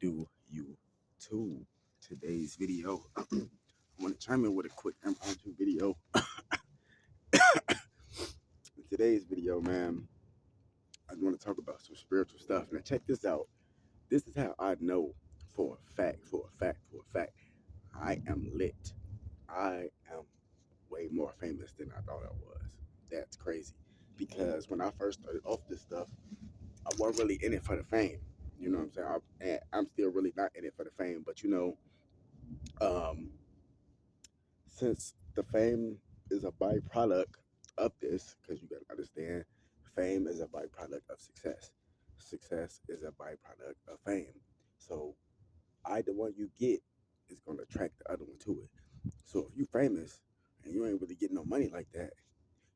do you too? Today's video, I want to chime in with a quick impromptu video. In today's video, man, I want to talk about some spiritual stuff. Now, check this out. This is how I know for a fact, I am lit. I am way more famous than I thought I was. That's crazy. Because when I first started off this stuff, I wasn't really in it for the fame. You know what I'm saying? I'm still really not in it for the fame, but um, since the fame is a byproduct of this, because you got to understand, fame is a byproduct of success. Success is a byproduct of fame. So either one you get is going to attract the other one to it. So if you famous and you ain't really getting no money like that,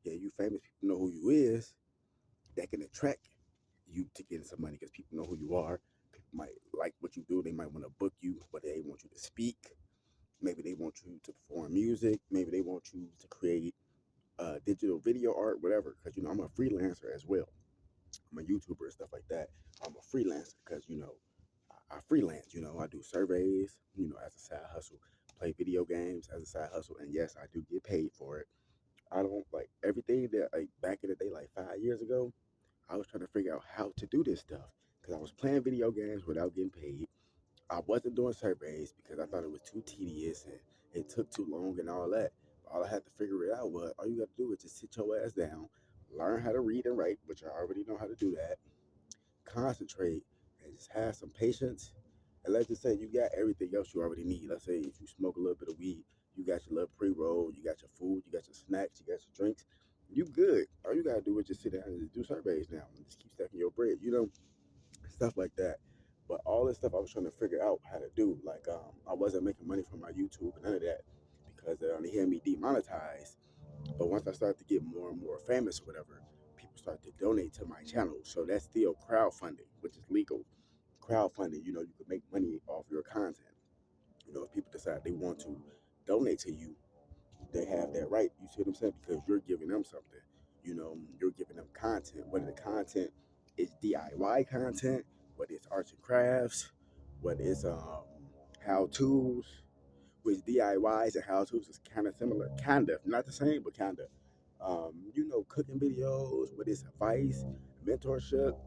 yeah, you famous, people know who you is, that can attract you to get some money because people know who you are. People might like what you do. They might want to book you, but they want you to speak. Maybe they want you to perform music. Maybe they want you to create digital video art, whatever. Because, I'm a freelancer as well. I'm a YouTuber and stuff like that. I'm a freelancer because, I freelance. I do surveys, as a side hustle, play video games as a side hustle. And yes, I do get paid for it. I don't like everything that, like, back in the day, like 5 years ago, I was trying to figure out how to do this stuff because I was playing video games without getting paid. I wasn't doing surveys because I thought it was too tedious and it took too long and all that. All I had to figure it out was all you got to do is just sit your ass down, learn how to read and write, which I already know how to do that, concentrate, and just have some patience. And let's just say you got everything else you already need. Let's say if you smoke a little bit of weed, you got your little pre-roll, you got your food, you got your snacks, you got your drinks. You good. All you gotta do is just sit down and just do surveys now and just keep stacking your bread, stuff like that. But all this stuff I was trying to figure out how to do. Like, I wasn't making money from my YouTube and none of that because they only hear me demonetized. But once I started to get more and more famous or whatever, people started to donate to my channel. So that's still crowdfunding, which is legal. Crowdfunding, you can make money off your content. If people decide they want to donate to you, they have that right. You see what I'm saying? Because you're giving them something. You're giving them content. Whether the content is DIY content, whether it's arts and crafts, whether it's how tos, which DIYs and how tos is kind of similar, kind of not the same, but kind of. Cooking videos, whether it's advice, mentorship,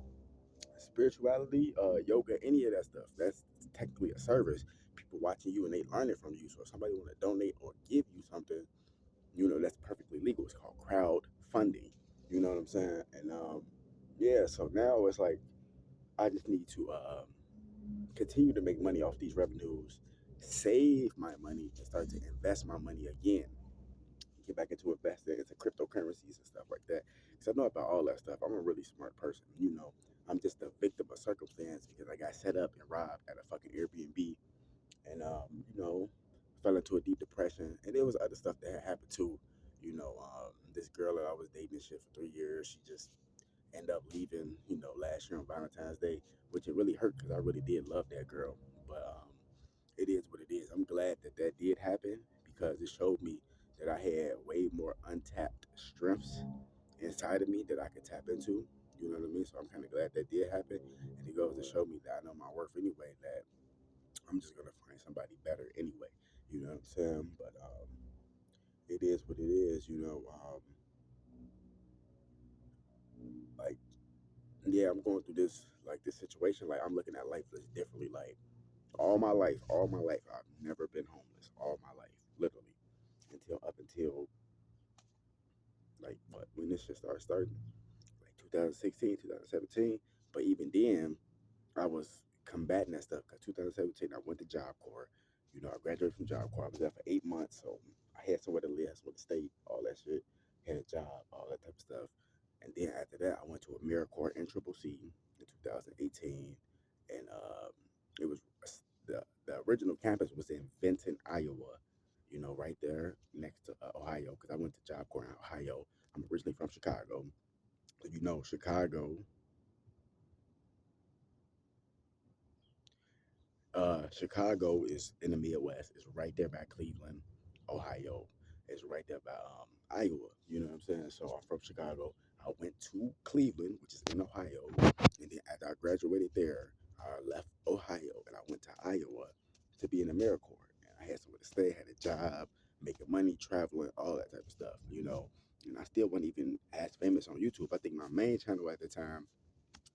spirituality, yoga, any of that stuff. That's technically a service. People watching you and they learn it from you. So if somebody want to donate or give you something, that's perfectly legal. It's called crowdfunding. You know what I'm saying? And yeah, so now it's like I just need to continue to make money off these revenues, save my money, and start to invest my money again. Get back into investing into cryptocurrencies and stuff like that. Because I know about all that stuff. I'm a really smart person. I'm just a victim of circumstance because I got set up and robbed at a fucking Airbnb and fell into a deep depression. And there was other stuff that had happened too. This girl that I was dating shit for 3 years, she just ended up leaving. Last year on Valentine's Day, which it really hurt because I really did love that girl. But it is what it is. I'm glad that that did happen because it showed me that I had way more untapped strengths inside of me that I could tap into. You know what I mean? So I'm kind of glad that did happen, and it goes to show me that I know my worth anyway. That I'm just gonna find somebody better anyway. You know what I'm saying? But it is what it is. Like, yeah, I'm going through this situation. Like, I'm looking at life just differently. Like, all my life, I've never been homeless. All my life, literally, until like what when this shit starting, like 2016, 2017. But even then, I was combating that stuff because 2017 I went to Job Corps. I graduated from Job Corps. I was there for 8 months, so I had somewhere to live, somewhere to stay, all that shit. Had a job, all that type of stuff. And then after that, I went to AmeriCorps in Triple C in 2018, and it was the original campus was in Benton, Iowa. Right there next to Ohio, because I went to Job Corps in Ohio. I'm originally from Chicago. So Chicago is in the Midwest. It's right there by Cleveland, Ohio. It's right there by Iowa. You know what I'm saying? So I'm from Chicago. I went to Cleveland, which is in Ohio, and then after I graduated there, I left Ohio and I went to Iowa to be in the AmeriCorps. And I had somewhere to stay, had a job, making money, traveling, all that type of stuff. And I still wasn't even as famous on YouTube. I think my main channel at the time,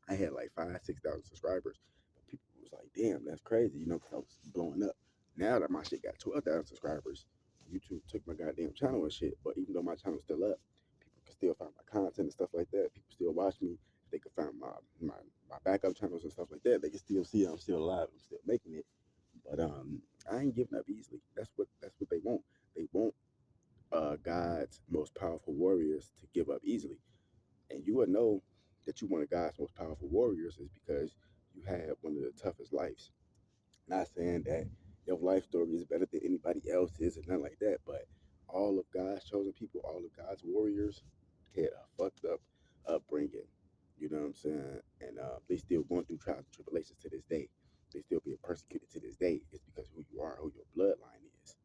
I had like 6,000 subscribers. But people was like, damn, that's crazy, because I was blowing up. Now that my shit got 12,000 subscribers, YouTube took my goddamn channel and shit. But even though my channel's still up, people can still find my content and stuff like that. People still watch me. They can find my backup channels and stuff like that. They can still see I'm still alive. I'm still making it. But I ain't giving up easily. That's what they want. They want God's most powerful warriors to give up easily. And you would know that you one of God's most powerful warriors is because you had one of the toughest lives. Not saying that your life story is better than anybody else's and nothing like that, but all of God's chosen people, all of God's warriors had a fucked up upbringing. You know what I'm saying? And they still going through trials and tribulations to this day. They still being persecuted to this day. It's because who you are, who your bloodline is.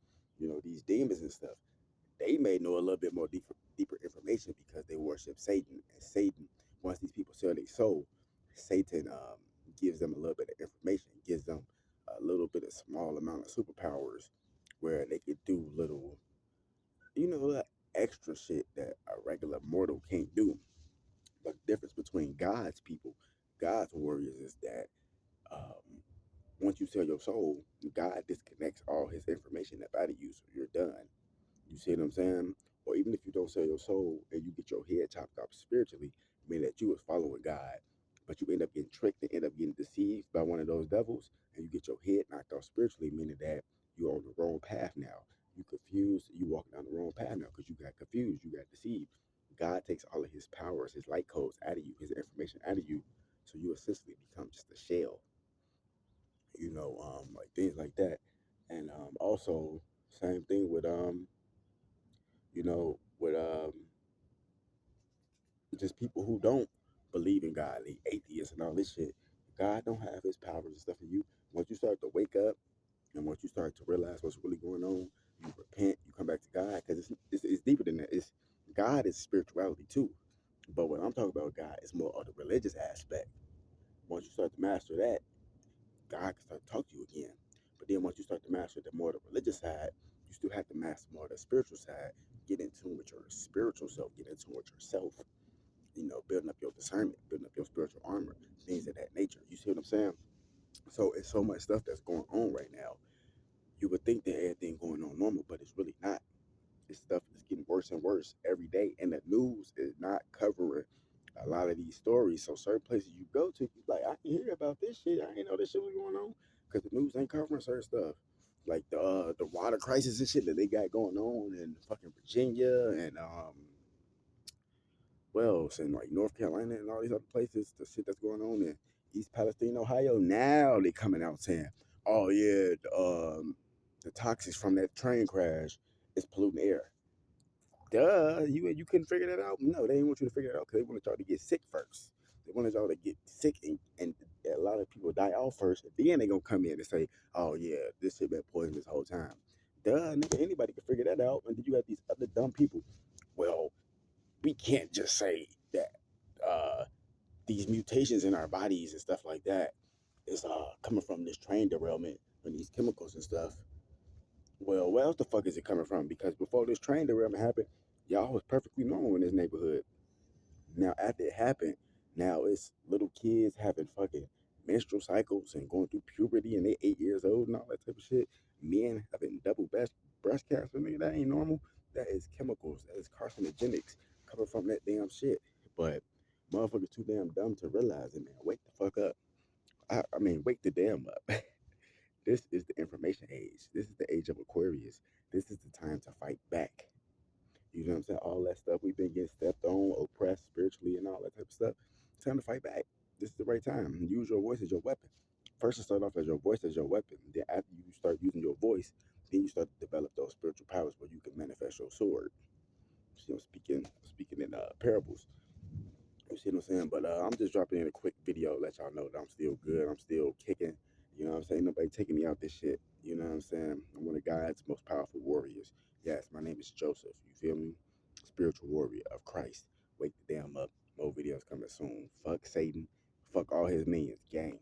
These demons and stuff, they may know a little bit more deeper information because they worship Satan. And Satan, once these people sell their soul, Satan gives them a little bit of information, gives them a little bit of small amount of superpowers where they could do little, like extra shit that a regular mortal can't do. But the difference between God's people, God's warriors, is that um, once you sell your soul, God disconnects all his information up out of you, so you're done. You see what I'm saying? Or even if you don't sell your soul and you get your head chopped off spiritually, meaning that you was following God, but you end up getting tricked and end up getting deceived by one of those devils, and you get your head knocked off spiritually, meaning that you're on the wrong path now. You confused, you walking down the wrong path now because you got confused, you got deceived. God takes all of his powers, his light codes out of you, his information out of you, so you essentially become just a shell, like things like that. And also, same thing with just people who don't believe in God, the atheists and all this shit. God don't have his powers and stuff in you. Once you start to wake up and once you start to realize what's really going on, you repent, you come back to God, because it's deeper than that. It's God is spirituality too. But when I'm talking about God, it's more of the religious aspect. Once you start to master that, God can start to talk to you again. But then once you start to master the more the religious side, you still have to master more the spiritual side. Get in tune with your spiritual self, get in tune with yourself, building up your discernment, building up your spiritual armor, things of that nature. You see what I'm saying? So it's so much stuff that's going on right now. You would think that everything going on normal, but it's really not. This stuff is getting worse and worse every day, and the news is not covering a lot of these stories. So certain places you go to, you like, I can hear about this shit. I ain't know this shit was going on because the news ain't covering certain stuff, like the water crisis and shit that they got going on in fucking Virginia and Wells and like North Carolina and all these other places, the shit that's going on in East Palestine, Ohio. Now they coming out saying, "Oh yeah, the toxics from that train crash is polluting the air." Duh, you couldn't figure that out? No, they didn't want you to figure it out because they wanted y'all to get sick first. They wanted y'all to get sick and a lot of people die off first. And then they gonna come in and say, "Oh yeah, this shit been poisoned this whole time." Duh, nigga, anybody can figure that out. And then you got these other dumb people. Well, we can't just say that uh, these mutations in our bodies and stuff like that is coming from this train derailment and these chemicals and stuff. Well, where else the fuck is it coming from? Because before this train derailment happened, y'all was perfectly normal in this neighborhood. Now, after it happened, now it's little kids having fucking menstrual cycles and going through puberty and they 8 years old and all that type of shit. Men having double breast cancer, nigga, that ain't normal. That is chemicals. That is carcinogenics coming from that damn shit. But motherfuckers too damn dumb to realize it, man. Wake the fuck up. I mean, wake the damn up. This is the information age. This is the age of Aquarius. This is the time to fight back. You know what I'm saying? All that stuff we've been getting stepped on, oppressed spiritually, and all that type of stuff. It's time to fight back. This is the right time. Use your voice as your weapon. First, it start off as your voice as your weapon. Then, after you start using your voice, then you start to develop those spiritual powers where you can manifest your sword. Speaking in parables. You see what I'm saying? But I'm just dropping in a quick video, let y'all know that I'm still good. I'm still kicking. You know what I'm saying? Nobody taking me out this shit. You know what I'm saying? I'm one of God's most powerful warriors. Yes, my name is Joesph. You feel me? Spiritual warrior of Christ. Wake the damn up. More videos coming soon. Fuck Satan. Fuck all his minions. Gang.